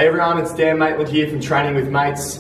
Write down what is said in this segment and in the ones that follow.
Hey everyone, it's Dan Maitland here from Training with Mates.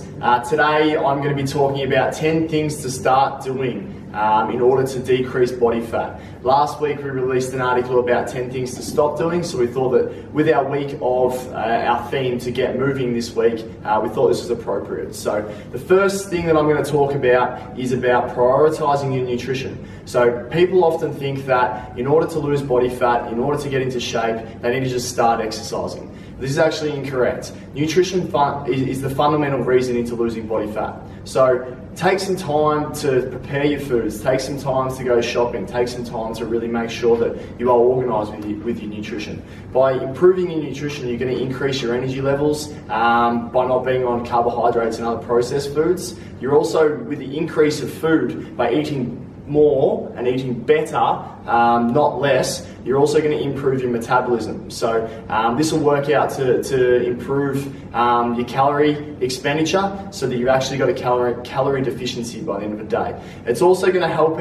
Today I'm going to be talking about 10 things to start doing in order to decrease body fat. Last week we released an article about 10 things to stop doing, so we thought that with our week of our theme to get moving this week, we thought this was appropriate. So the first thing that I'm going to talk about is about prioritising your nutrition. So people often think that in order to lose body fat, in order to get into shape, they need to just start exercising. This is actually incorrect. Nutrition is the fundamental reason into losing body fat. So take some time to prepare your foods, take some time to go shopping, take some time to really make sure that you are organised with your nutrition. By improving your nutrition, you're going to increase your energy levels by not being on carbohydrates and other processed foods. You're also, with the increase of food, by eating more and eating better, not less, you're also going to improve your metabolism. So this will work out to improve your calorie expenditure so that you've actually got a calorie deficiency by the end of the day. It's also going to help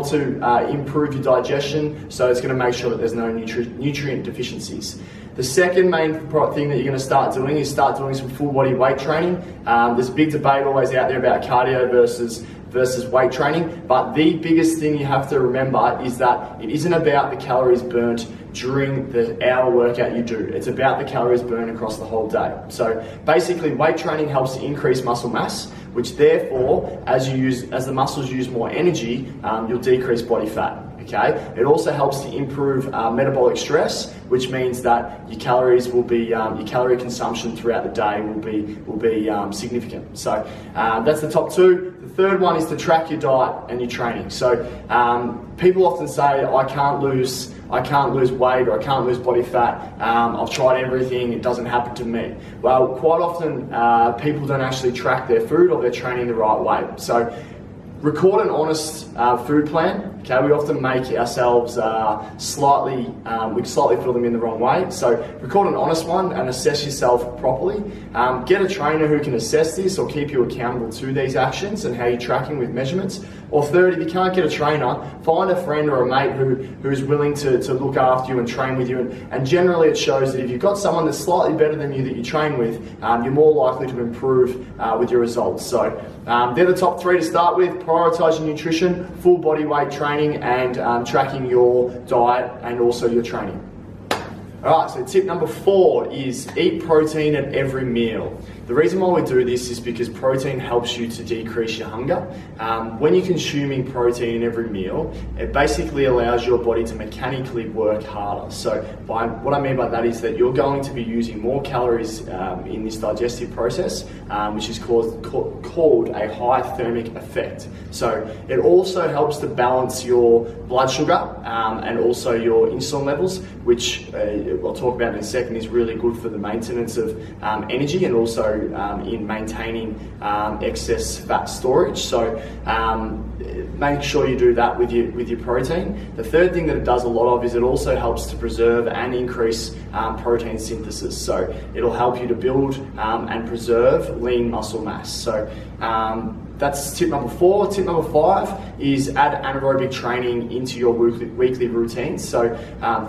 to improve your digestion, so it's going to make sure that there's no nutrient deficiencies. The second main thing that you're going to start doing is start doing some full body weight training. There's a big debate always out there about cardio versus weight training, but the biggest thing you have to remember is that it isn't about the calories burnt during the hour workout you do. It's about the calories burned across the whole day. So basically, weight training helps to increase muscle mass, which therefore, as the muscles use more energy, you'll decrease body fat. Okay. It also helps to improve metabolic stress, which means that your calories will be your calorie consumption throughout the day will be significant. So that's the top two. The third one is to track your diet and your training. So people often say, I can't lose weight or I can't lose body fat. I've tried everything, it doesn't happen to me. Well, quite often people don't actually track their food or they're training the right way. So record an honest food plan. Okay, we often make ourselves slightly fill them in the wrong way. So record an honest one and assess yourself properly. Get a trainer who can assess this or keep you accountable to these actions and how you're tracking with measurements. Or third, if you can't get a trainer, find a friend or a mate who's willing to look after you and train with you. And generally it shows that if you've got someone that's slightly better than you that you train with, you're more likely to improve with your results. So they're the top three to start with: prioritise your nutrition, full body weight training, and tracking your diet and also your training. Alright, so tip number 4 is eat protein at every meal. The reason why we do this is because protein helps you to decrease your hunger. When you're consuming protein in every meal, it basically allows your body to mechanically work harder. So what I mean by that is that you're going to be using more calories in this digestive process, which is called a high thermic effect. So it also helps to balance your blood sugar and also your insulin levels, which I'll talk about in a second, is really good for the maintenance of energy and also in maintaining excess fat storage. So make sure you do that with your protein. The third thing that it does a lot of is it also helps to preserve and increase protein synthesis. So it'll help you to build and preserve lean muscle mass. So that's tip number 4. Tip number 5 is add anaerobic training into your weekly routines. So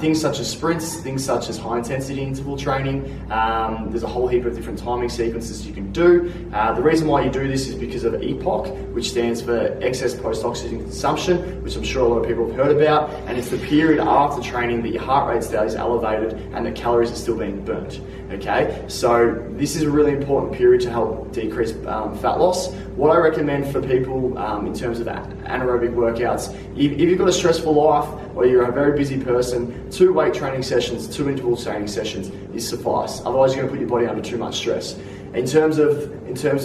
things such as sprints, things such as high intensity interval training. There's a whole heap of different timing sequences you can do. The reason why you do this is because of EPOC, which stands for excess post-oxygen consumption, which I'm sure a lot of people have heard about. And it's the period after training that your heart rate stays elevated and the calories are still being burnt. Okay, so this is a really important period to help decrease fat loss. What I recommend for people in terms of anaerobic workouts, if you've got a stressful life or you're a very busy person, 2 weight training sessions, 2 interval training sessions is suffice. Otherwise you're going to put your body under too much stress. In terms of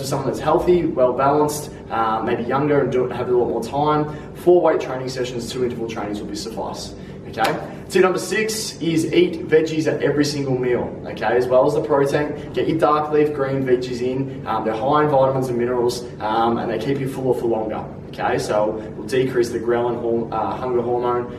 someone that's healthy, well balanced, maybe younger and have a lot more time, 4 weight training sessions, 2 interval trainings will be suffice. Okay. Tip number 6 is eat veggies at every single meal. Okay, as well as the protein. Get your dark leaf green veggies in. They're high in vitamins and minerals, and they keep you fuller for longer. Okay, so it will decrease the ghrelin hunger hormone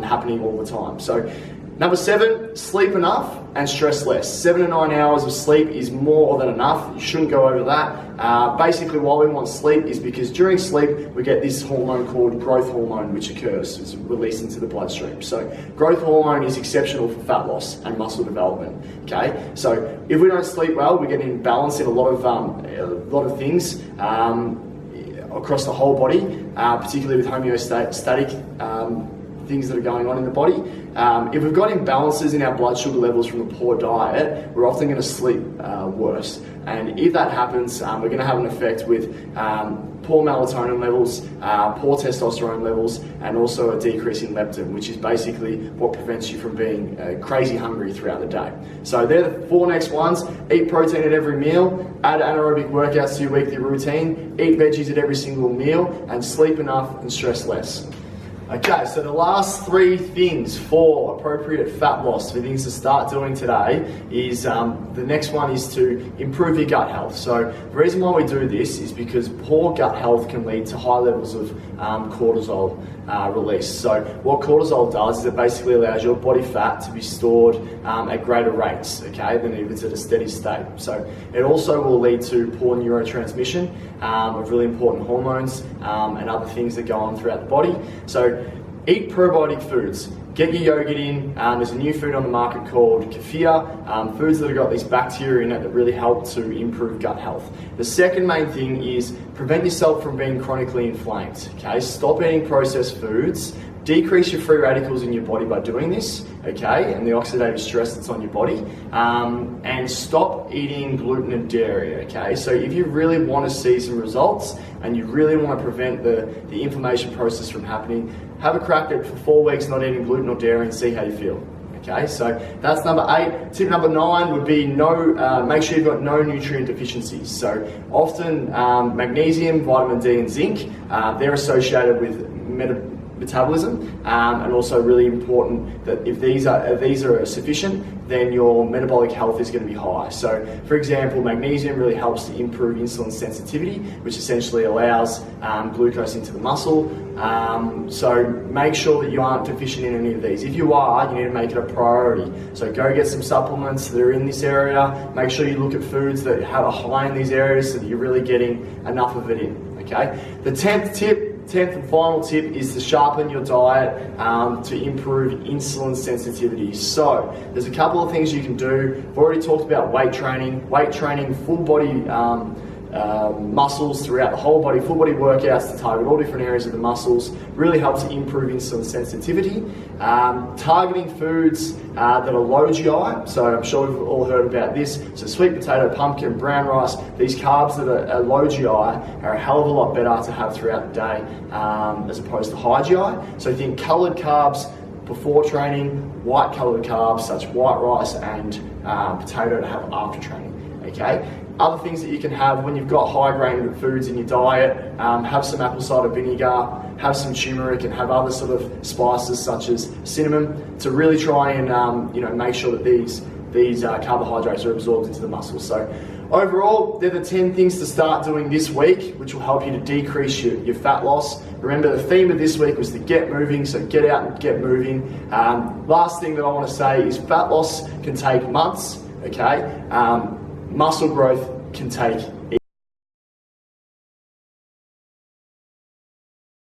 happening all the time. So Number 7, sleep enough and stress less. 7 to 9 hours of sleep is more than enough. You shouldn't go over that. Basically, why we want sleep is because during sleep, we get this hormone called growth hormone, which occurs. It's released into the bloodstream. So growth hormone is exceptional for fat loss and muscle development. Okay, so if we don't sleep well, we get an imbalance in a lot of things across the whole body, particularly with homeostatic things that are going on in the body. If we've got imbalances in our blood sugar levels from a poor diet, we're often going to sleep worse. And if that happens, we're going to have an effect with poor melatonin levels, poor testosterone levels, and also a decrease in leptin, which is basically what prevents you from being crazy hungry throughout the day. So they're the 4 next ones. Eat protein at every meal, add anaerobic workouts to your weekly routine, eat veggies at every single meal, and sleep enough and stress less. Okay, so the last 3 things for appropriate fat loss, for things to start doing today, is the next one is to improve your gut health. So the reason why we do this is because poor gut health can lead to high levels of cortisol release. So what cortisol does is it basically allows your body fat to be stored at greater rates, okay, than if it's at a steady state. So it also will lead to poor neurotransmission of really important hormones and other things that go on throughout the body. So eat probiotic foods. Get your yogurt in. There's a new food on the market called kefir, foods that have got these bacteria in it that really help to improve gut health. The second main thing is prevent yourself from being chronically inflamed. Okay, stop eating processed foods. Decrease your free radicals in your body by doing this, okay, and the oxidative stress that's on your body, and stop eating gluten and dairy, okay. So if you really want to see some results and you really want to prevent the inflammation process from happening, have a crack at for 4 weeks not eating gluten or dairy and see how you feel. Okay, so that's number 8. Tip number 9 would be make sure you've got no nutrient deficiencies. So often magnesium, vitamin D and zinc, they're associated with metabolism, and also really important that if these are sufficient, then your metabolic health is going to be high. So for example, magnesium really helps to improve insulin sensitivity, which essentially allows glucose into the muscle. So make sure that you aren't deficient in any of these. If you are, you need to make it a priority. So go get some supplements that are in this area. Make sure you look at foods that have a high in these areas so that you're really getting enough of it in, okay? The 10th and final tip is to sharpen your diet to improve insulin sensitivity. So there's a couple of things you can do. I've already talked about weight training, full body muscles throughout the whole body, full body workouts to target all different areas of the muscles, really helps to improve insulin sensitivity. Targeting foods that are low GI, so I'm sure we've all heard about this, so sweet potato, pumpkin, brown rice, these carbs that are low GI are a hell of a lot better to have throughout the day as opposed to high GI. So think coloured carbs before training, white coloured carbs such white rice and potato to have after training, okay? Other things that you can have when you've got high grain foods in your diet, have some apple cider vinegar, have some turmeric, and have other sort of spices such as cinnamon to really try and make sure that these carbohydrates are absorbed into the muscles. So overall, they're the 10 things to start doing this week, which will help you to decrease your fat loss. Remember, the theme of this week was to get moving, so get out and get moving. Last thing that I want to say is fat loss can take months, okay? Muscle growth can take